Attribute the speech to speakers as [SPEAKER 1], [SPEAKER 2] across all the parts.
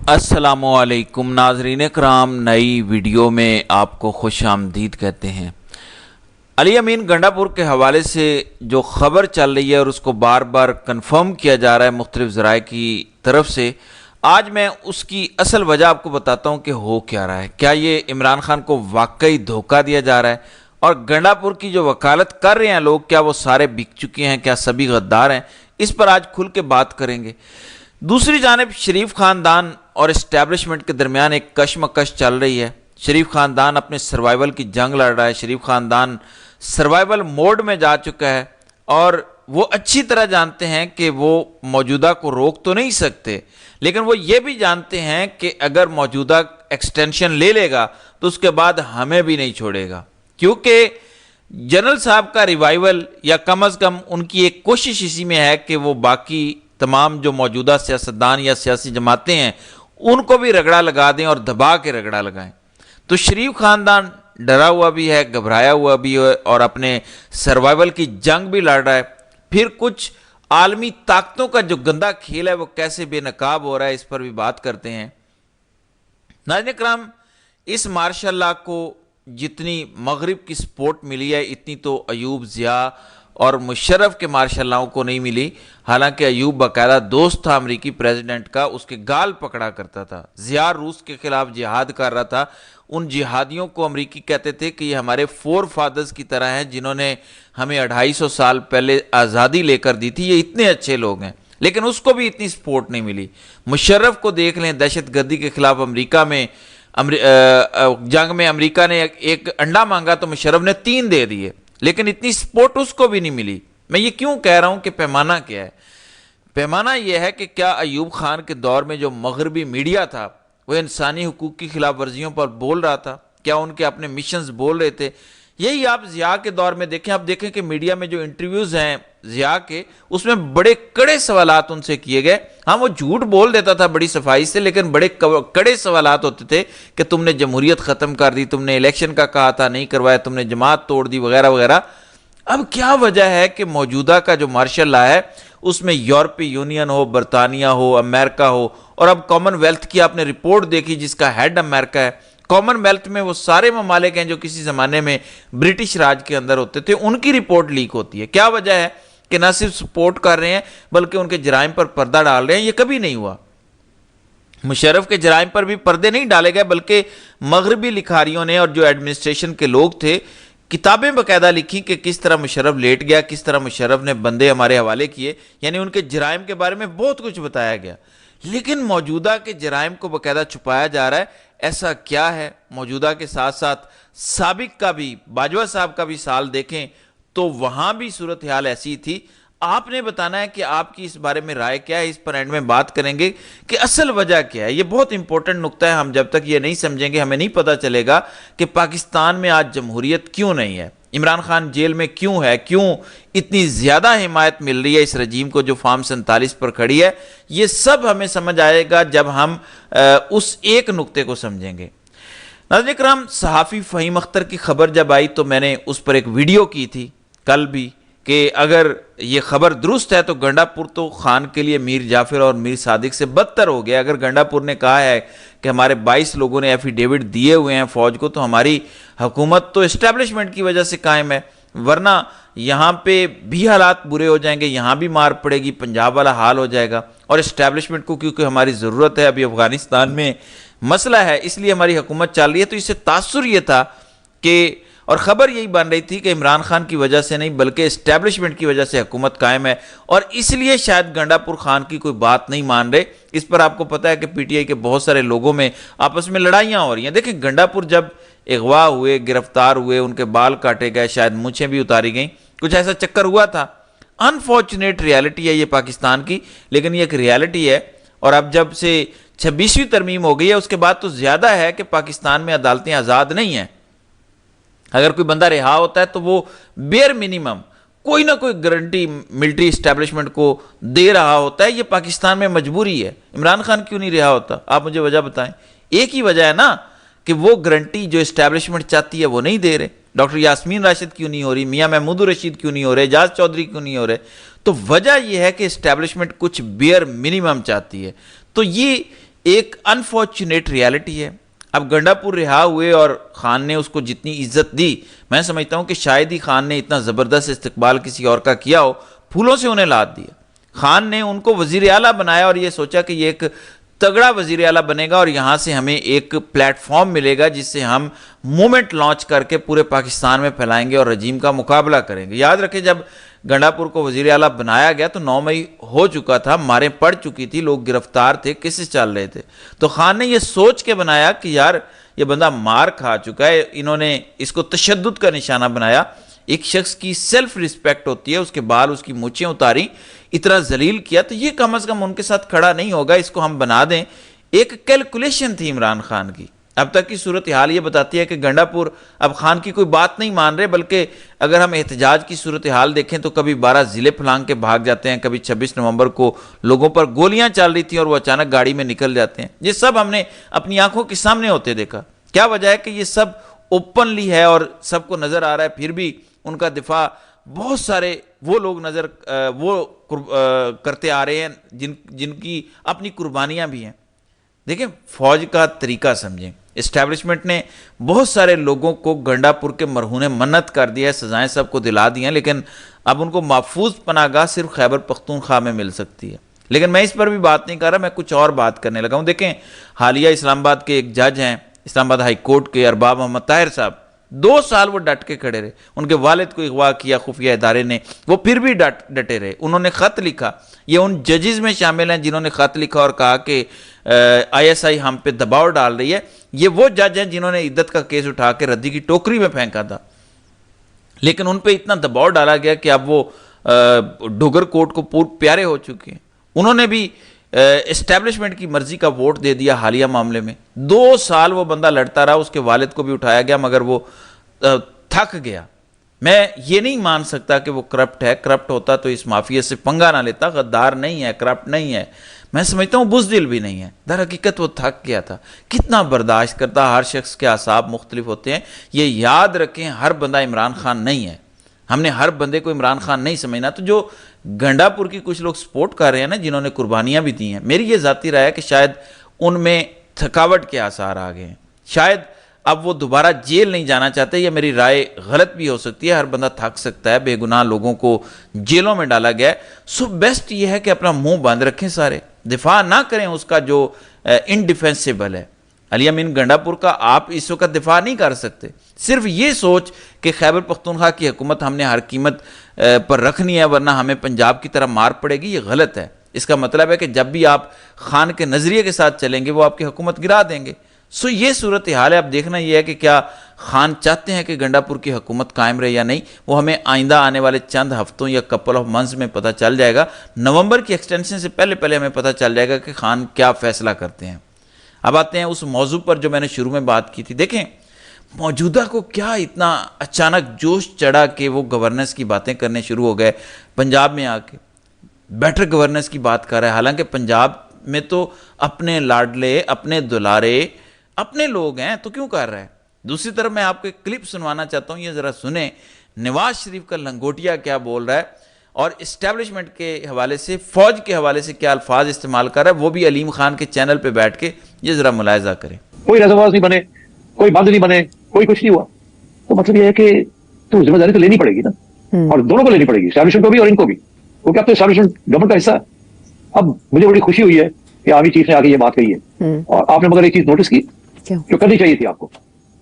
[SPEAKER 1] السلام علیکم ناظرین کرام، نئی ویڈیو میں آپ کو خوش آمدید کہتے ہیں۔ علی امین گنڈا پور کے حوالے سے جو خبر چل رہی ہے اور اس کو بار بار کنفرم کیا جا رہا ہے مختلف ذرائع کی طرف سے، آج میں اس کی اصل وجہ آپ کو بتاتا ہوں کہ ہو کیا رہا ہے۔ کیا یہ عمران خان کو واقعی دھوکہ دیا جا رہا ہے؟ اور گنڈا پور کی جو وکالت کر رہے ہیں لوگ، کیا وہ سارے بک چکے ہیں؟ کیا سبھی غدار ہیں؟ اس پر آج کھل کے بات کریں گے۔ دوسری جانب شریف خاندان اور اسٹیبلشمنٹ کے درمیان ایک کشمکش چل رہی ہے۔ شریف خاندان اپنے سروائیول کی جنگ لڑ رہا ہے۔ شریف خاندان سروائیول موڈ میں جا چکا ہے اور وہ اچھی طرح جانتے ہیں کہ وہ موجودہ کو روک تو نہیں سکتے، لیکن وہ یہ بھی جانتے ہیں کہ اگر موجودہ ایکسٹینشن لے لے گا تو اس کے بعد ہمیں بھی نہیں چھوڑے گا، کیونکہ جنرل صاحب کا ریوائیول یا کم از کم ان کی ایک کوشش اسی میں ہے کہ وہ باقی تمام جو موجودہ سیاستدان یا سیاسی جماعتیں ہیں ان کو بھی رگڑا لگا دیں اور دبا کے رگڑا لگائیں۔ تو شریف خاندان ڈرا ہوا بھی ہے، گھبرایا ہوا بھی ہے اور اپنے سروائیول کی جنگ بھی لڑ رہا ہے۔ پھر کچھ عالمی طاقتوں کا جو گندا کھیل ہے وہ کیسے بے نقاب ہو رہا ہے، اس پر بھی بات کرتے ہیں۔ ناظرین کرام، اس ماشاء اللہ کو جتنی مغرب کی سپورٹ ملی ہے اتنی تو ایوب ضیاء اور مشرف کے ماشاء اللہ کو نہیں ملی۔ حالانکہ ایوب باقاعدہ دوست تھا امریکی پریزیڈنٹ کا، اس کے گال پکڑا کرتا تھا۔ ضیاء روس کے خلاف جہاد کر رہا تھا۔ ان جہادیوں کو امریکی کہتے تھے کہ یہ ہمارے فور فادرز کی طرح ہیں جنہوں نے ہمیں 250 سال پہلے آزادی لے کر دی تھی، یہ اتنے اچھے لوگ ہیں، لیکن اس کو بھی اتنی سپورٹ نہیں ملی۔ مشرف کو دیکھ لیں، دہشت گردی کے خلاف امریکہ میں جنگ میں امریکہ نے ایک انڈا مانگا تو مشرف نے 3 دے دیے، لیکن اتنی سپورٹ اس کو بھی نہیں ملی۔ میں یہ کیوں کہہ رہا ہوں کہ پیمانہ کیا ہے؟ پیمانہ یہ ہے کہ کیا ایوب خان کے دور میں جو مغربی میڈیا تھا وہ انسانی حقوق کی خلاف ورزیوں پر بول رہا تھا؟ کیا ان کے اپنے مشنز بول رہے تھے؟ یہی آپ ضیاء کے دور میں دیکھیں، آپ دیکھیں کہ میڈیا میں جو انٹرویوز ہیں ضیاء کے، اس میں بڑے کڑے سوالات ان سے کیے گئے۔ ہاں، وہ جھوٹ بول دیتا تھا بڑی صفائی سے، لیکن بڑے کڑے سوالات ہوتے تھے کہ تم نے جمہوریت ختم کر دی، تم نے الیکشن کا کہا تھا نہیں کروایا، تم نے جماعت توڑ دی، وغیرہ وغیرہ۔ اب کیا وجہ ہے کہ موجودہ کا جو مارشل لا ہے اس میں یورپی یونین ہو، برطانیہ ہو، امریکہ ہو، اور اب کامن ویلتھ کی آپ نے رپورٹ دیکھی جس کا ہیڈ امریکہ ہے۔ کامن ویلتھ میں وہ سارے ممالک ہیں جو کسی زمانے میں برٹش راج کے اندر ہوتے تھے، ان کی رپورٹ لیک ہوتی ہے۔ کیا وجہ ہے کہ نہ صرف سپورٹ کر رہے ہیں بلکہ ان کے جرائم پر پردہ ڈال رہے ہیں؟ یہ کبھی نہیں ہوا۔ مشرف کے جرائم پر بھی پردے نہیں ڈالے گئے، بلکہ مغربی لکھاریوں نے اور جو ایڈمنسٹریشن کے لوگ تھے کتابیں باقاعدہ لکھی کہ کس طرح مشرف لیٹ گیا، کس طرح مشرف نے بندے ہمارے حوالے کیے، یعنی ان کے جرائم کے بارے میں بہت کچھ بتایا گیا۔ لیکن موجودہ کے جرائم کو باقاعدہ چھپایا جا رہا ہے۔ ایسا کیا ہے؟ موجودہ کے ساتھ ساتھ سابق کا بھی، باجوہ صاحب کا بھی سال دیکھیں تو وہاں بھی صورتحال ایسی تھی۔ آپ نے بتانا ہے کہ آپ کی اس بارے میں رائے کیا ہے۔ اس پر اینڈ میں بات کریں گے کہ اصل وجہ کیا ہے۔ یہ بہت امپورٹنٹ نقطہ ہے، ہم جب تک یہ نہیں سمجھیں گے ہمیں نہیں پتہ چلے گا کہ پاکستان میں آج جمہوریت کیوں نہیں ہے، عمران خان جیل میں کیوں ہے، کیوں اتنی زیادہ حمایت مل رہی ہے اس رجیم کو جو فارم 47 پر کھڑی ہے۔ یہ سب ہمیں سمجھ آئے گا جب ہم اس ایک نقطے کو سمجھیں گے۔ ناظرین کرام، صحافی فہیم اختر کی خبر جب آئی تو میں نے اس پر ایک ویڈیو کی تھی کل بھی کہ اگر یہ خبر درست ہے تو گنڈا پور تو خان کے لیے میر جعفر اور میر صادق سے بدتر ہو گیا۔ اگر گنڈا پور نے کہا ہے کہ ہمارے 22 لوگوں نے ایفیڈیوٹ دیے ہوئے ہیں فوج کو، تو ہماری حکومت تو اسٹیبلشمنٹ کی وجہ سے قائم ہے، ورنہ یہاں پہ بھی حالات برے ہو جائیں گے، یہاں بھی مار پڑے گی، پنجاب والا حال ہو جائے گا۔ اور اسٹیبلشمنٹ کو کیونکہ ہماری ضرورت ہے، ابھی افغانستان میں مسئلہ ہے، اس لیے ہماری حکومت چل رہی ہے۔ تو اس سے تاثر یہ تھا کہ، اور خبر یہی بن رہی تھی کہ عمران خان کی وجہ سے نہیں بلکہ اسٹیبلشمنٹ کی وجہ سے حکومت قائم ہے، اور اس لیے شاید گنڈا پور خان کی کوئی بات نہیں مان رہے۔ اس پر آپ کو پتہ ہے کہ پی ٹی آئی کے بہت سارے لوگوں میں آپس میں لڑائیاں ہو رہی ہیں۔ دیکھیں، گنڈا پور جب اغوا ہوئے، گرفتار ہوئے، ان کے بال کاٹے گئے، شاید مونچھیں بھی اتاری گئیں، کچھ ایسا چکر ہوا تھا۔ انفارچونیٹ ریالٹی ہے یہ پاکستان کی، لیکن یہ ایک ریالٹی ہے۔ اور اب جب سے 26ویں ترمیم ہو گئی ہے اس کے بعد تو زیادہ ہے کہ پاکستان میں عدالتیں آزاد نہیں ہیں۔ اگر کوئی بندہ رہا ہوتا ہے تو وہ بیئر منیمم کوئی نہ کوئی گارنٹی ملٹری اسٹیبلشمنٹ کو دے رہا ہوتا ہے۔ یہ پاکستان میں مجبوری ہے۔ عمران خان کیوں نہیں رہا ہوتا؟ آپ مجھے وجہ بتائیں۔ ایک ہی وجہ ہے نا کہ وہ گارنٹی جو اسٹیبلشمنٹ چاہتی ہے وہ نہیں دے رہے۔ ڈاکٹر یاسمین راشد کیوں نہیں ہو رہی، میاں محمود الرشید کیوں نہیں ہو رہے، اعجاز چودھری کیوں نہیں ہو رہے؟ تو وجہ یہ ہے کہ اسٹیبلشمنٹ کچھ بیئر منیمم چاہتی ہے۔ تو یہ ایک انفارچونیٹ ریالٹی ہے. اب گنڈا پور رہا ہوئے اور خان نے اس کو جتنی عزت دی, میں سمجھتا ہوں کہ شاید ہی خان نے اتنا زبردست استقبال کسی اور کا کیا ہو, پھولوں سے انہیں لاد دیا. خان نے ان کو وزیر اعلیٰ بنایا اور یہ سوچا کہ یہ ایک تگڑا وزیر اعلیٰ بنے گا اور یہاں سے ہمیں ایک پلیٹ فارم ملے گا جس سے ہم موومنٹ لانچ کر کے پورے پاکستان میں پھیلائیں گے اور رجیم کا مقابلہ کریں گے. یاد رکھیں جب گنڈا پور کو وزیر اعلیٰ بنایا گیا تو 9 مئی ہو چکا تھا, ماریں پڑ چکی تھی, لوگ گرفتار تھے, کیسز چل رہے تھے. تو خان نے یہ سوچ کے بنایا کہ یار یہ بندہ مار کھا چکا ہے, انہوں نے اس کو تشدد کا نشانہ بنایا. ایک شخص کی سیلف ریسپیکٹ ہوتی ہے, اس کے بال, اس کی مونچھیں اتاری, اتنا ذلیل کیا, تو یہ کم از کم ان کے ساتھ کھڑا نہیں ہوگا, اس کو ہم بنا دیں. ایک کیلکولیشن تھی عمران خان کی. اب تک کی صورتحال یہ بتاتی ہے کہ گنڈا پور اب خان کی کوئی بات نہیں مان رہے, بلکہ اگر ہم احتجاج کی صورتحال دیکھیں تو کبھی 12 ضلع پھلانگ کے بھاگ جاتے ہیں, کبھی 26 نومبر کو لوگوں پر گولیاں چل رہی تھیں اور وہ اچانک گاڑی میں نکل جاتے ہیں. یہ سب ہم نے اپنی آنکھوں کے سامنے ہوتے دیکھا. کیا وجہ ہے کہ یہ سب اوپنلی ہے اور سب کو نظر آ رہا ہے, پھر بھی ان کا دفاع بہت سارے وہ لوگ کرتے آ رہے ہیں جن کی اپنی قربانیاں بھی ہیں. دیکھیں فوج کا طریقہ سمجھیں. اسٹیبلشمنٹ نے بہت سارے لوگوں کو گنڈا پور کے مرہون منت کر دیا ہے, سزائیں سب کو دلا دی ہیں, لیکن اب ان کو محفوظ پناہ گاہ صرف خیبر پختونخوا میں مل سکتی ہے. لیکن میں اس پر بھی بات نہیں کر رہا, میں کچھ اور بات کرنے لگا ہوں. دیکھیں حالیہ اسلام آباد کے ایک جج ہیں, اسلام آباد ہائی کورٹ کے, ارباب محمد طاہر صاحب, 2 سال وہ ڈٹ کے کھڑے رہے. ان کے والد کو اغوا کیا خفیہ ادارے نے, وہ پھر بھی ڈٹے رہے. انہوں نے خط لکھا, یہ ان ججز میں شامل ہیں جنہوں نے خط لکھا اور کہا کہ ISI ہم پہ دباؤ ڈال رہی ہے. یہ وہ جج ہیں جنہوں نے عدت کا کیس اٹھا کے ردی کی ٹوکری میں پھینکا تھا, لیکن ان پہ اتنا دباؤ ڈالا گیا کہ اب وہ ڈوگر کوٹ کو پیارے ہو چکے ہیں. انہوں نے بھی اسٹیبلشمنٹ کی مرضی کا ووٹ دے دیا حالیہ معاملے میں. 2 سال وہ بندہ لڑتا رہا, اس کے والد کو بھی اٹھایا گیا, مگر وہ تھک گیا. میں یہ نہیں مان سکتا کہ وہ کرپٹ ہے. کرپٹ ہوتا تو اس مافیا سے پنگا نہ لیتا. غدار نہیں ہے, کرپٹ نہیں ہے, میں سمجھتا ہوں بزدل بھی نہیں ہے. در حقیقت وہ تھک گیا تھا. کتنا برداشت کرتا. ہر شخص کے اعصاب مختلف ہوتے ہیں, یہ یاد رکھیں. ہر بندہ عمران خان نہیں ہے, ہم نے ہر بندے کو عمران خان نہیں سمجھنا. تو جو گنڈا پور کی کچھ لوگ سپورٹ کر رہے ہیں نا, جنہوں نے قربانیاں بھی دی ہیں, میری یہ ذاتی رائے ہے کہ شاید ان میں تھکاوٹ کے آثار آ گئے ہیں. شاید اب وہ دوبارہ جیل نہیں جانا چاہتے. یہ میری رائے غلط بھی ہو سکتی ہے, ہر بندہ تھک سکتا ہے. بے گناہ لوگوں کو جیلوں میں ڈالا گیا ہے. سو بیسٹ یہ ہے کہ اپنا منہ بند رکھیں, سارے دفاع نہ کریں اس کا جو انڈیفینسیبل ہے. علی امین گنڈا پور کا آپ اس وقت دفاع نہیں کر سکتے. صرف یہ سوچ کہ خیبر پختونخوا کی حکومت ہم نے ہر قیمت پر رکھنی ہے ورنہ ہمیں پنجاب کی طرح مار پڑے گی, یہ غلط ہے. اس کا مطلب ہے کہ جب بھی آپ خان کے نظریے کے ساتھ چلیں گے وہ آپ کی حکومت گرا دیں گے. سو یہ صورتحال ہے. اب دیکھنا یہ ہے کہ کیا خان چاہتے ہیں کہ گنڈا پور کی حکومت قائم رہے یا نہیں. وہ ہمیں آئندہ آنے والے چند ہفتوں یا کپل آف منتھس میں پتہ چل جائے گا. نومبر کی ایکسٹینشن سے پہلے ہمیں پتہ چل جائے گا کہ خان کیا فیصلہ کرتے ہیں. اب آتے ہیں اس موضوع پر جو میں نے شروع میں بات کی تھی. دیکھیں موجودہ کو کیا اتنا اچانک جوش چڑھا کہ وہ گورننس کی باتیں کرنے شروع ہو گئے. پنجاب میں آ کے بیٹر گورننس کی بات کر رہا ہے, حالانکہ پنجاب میں تو اپنے لاڈلے, اپنے دلارے, اپنے لوگ ہیں, تو کیوں کر رہا ہے. دوسری طرف میں آپ کو ایک کلپ سنوانا چاہتا ہوں, یہ ذرا سنیں نواز شریف کا لنگوٹیا کیا بول رہا ہے اور اسٹیبلشمنٹ کے حوالے سے, فوج کے حوالے سے کیا الفاظ استعمال کر رہا ہے, وہ بھی علیم خان کے چینل پہ بیٹھ کے. یہ ذرا ملاحظہ کریں.
[SPEAKER 2] کوئی ریزرواز نہیں بنے, کوئی بند نہیں بنے, کوئی کچھ نہیں ہوا. تو مطلب یہ ہے کہ تو ذمہ داری تو لینی پڑے گی نا, اور دونوں کو لینی پڑے گی, اسٹیبلشمنٹ کو بھی اور ان کو بھی, کیونکہ اب تو اسٹیبلشمنٹ گورنمنٹ کا حصہ ہے. اب مجھے بڑی خوشی ہوئی ہے کہ آرمی چیف نے آگے یہ بات کہی ہے, اور آپ نے مگر ایک چیز نوٹس کی جو کرنی چاہیے تھی آپ کو,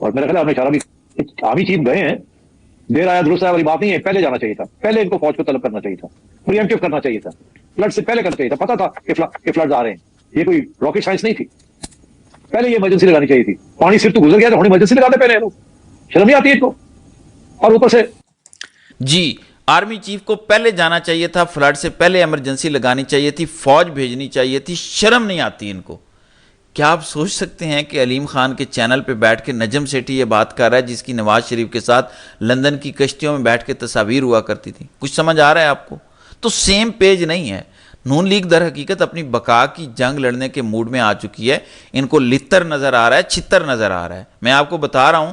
[SPEAKER 2] اور میرا خیال ہے آپ نے اشارہ بھی, آرمی چیف گئے ہیں, دیر آیا درست آیا والی بات نہیں ہے. پہلے جانا چاہیے تھا, پہلے ان کو فوج کو طلب کرنا چاہیے تھا, پریمپٹیو کرنا چاہیے تھا, فلڈ سے پہلے کرنا چاہیے تھا. پتا تھا کہ فلڈ آ رہے ہیں, یہ کوئی راکٹ سائنس نہیں تھی. پہلے یہ ایمرجنسی لگانی چاہیے تھی. پانی صرف تو گزر گیا تو ایمرجنسی لگاتے پہلے لوگ, شرم نہیں آتی ہے ان کو. اور اوپر سے
[SPEAKER 1] جی آرمی چیف کو پہلے جانا چاہیے تھا, فلڈ سے پہلے ایمرجنسی لگانی چاہیے تھی, فوج بھیجنی چاہیے تھی. شرم نہیں آتی ان کو. کیا آپ سوچ سکتے ہیں کہ علیم خان کے چینل پہ بیٹھ کے نجم سیٹھی یہ بات کر رہا ہے جس کی نواز شریف کے ساتھ لندن کی کشتیوں میں بیٹھ کے تصاویر ہوا کرتی تھی. کچھ سمجھ آ رہا ہے آپ کو؟ تو سیم پیج نہیں ہے. نون لیگ در حقیقت اپنی بقا کی جنگ لڑنے کے موڈ میں آ چکی ہے. ان کو لتر نظر آ رہا ہے, چھتر نظر آ رہا ہے. میں آپ کو بتا رہا ہوں